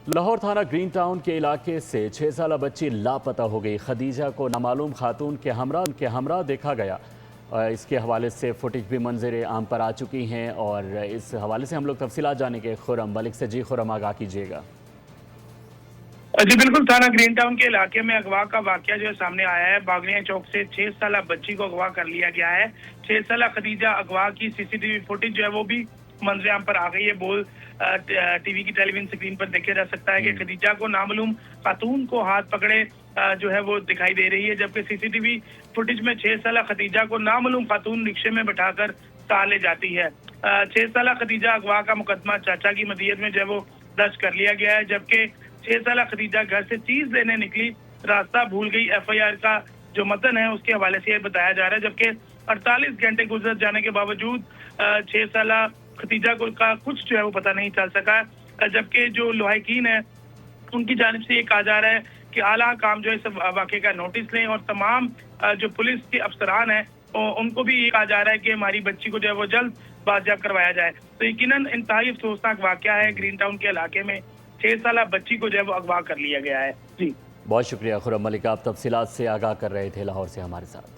लाहौर थाना green town के इलाके से 6 साल बच्ची लापता हो गई। खदीजा को नामालूम खातून के हमरा देखा गया। इसके हवाले से फुटेज भी मंजर आम पर आ चुकी हैं और इस हवाले से हम लोग तफसीलात जानेंगे खुरम मलिक से। जी खुरम, आगाह कीजिएगा। जी बिल्कुल, थाना ग्रीन टाउन के इलाके में अगवा का वाकया जो है सामने आया है। बागड़िया चौक से 6 साल बच्ची को अगवा कर लिया गया है। 6 साल खदीजा अगवा की सीसीटीवी फुटेज जो है वो भी मंजरेआम पर आ गई है। बोल टीवी की टेलीविजन स्क्रीन पर देखा जा सकता है कि खदीजा को नामालूम खातून को हाथ पकड़े जो है वो दिखाई दे रही है, जबकि सीसीटीवी फुटेज में 6 साल खदीजा को नामालूम खातून रिक्शे में बैठाकर साथ ले जाती है। 6 साल खदीजा अगवा का मुकदमा चाचा की मदीयत में जो है वो दर्ज कर लिया गया है, जबकि 6 साल खदीजा घर से चीज लेने निकली, रास्ता भूल गई। एफआईआर का जो मतन है उसके हवाले से बताया जा रहा है, जबकि 48 घंटे गुजर जाने के बावजूद 6 साल खदीजा को का कुछ जो है वो पता नहीं चल सका। जबकि जो लवाहिकीन है उनकी जानिब से ये कहा जा रहा है कि आला काम जो है इस वाक़े का नोटिस लें और तमाम जो पुलिस के अफसरान हैं उनको भी ये कहा जा रहा है कि हमारी बच्ची को जो है वो जल्द बाजियाब करवाया जाए। तो यकीनन इंतहाई अफसोसनाक वाक़या है। ग्रीन टाउन के इलाके में 6 साल बच्ची को जो है वो अगवा कर लिया गया है। जी बहुत शुक्रिया खुरम मलिक, आप तफसीलात से आगाह कर रहे थे लाहौर से हमारे साथ।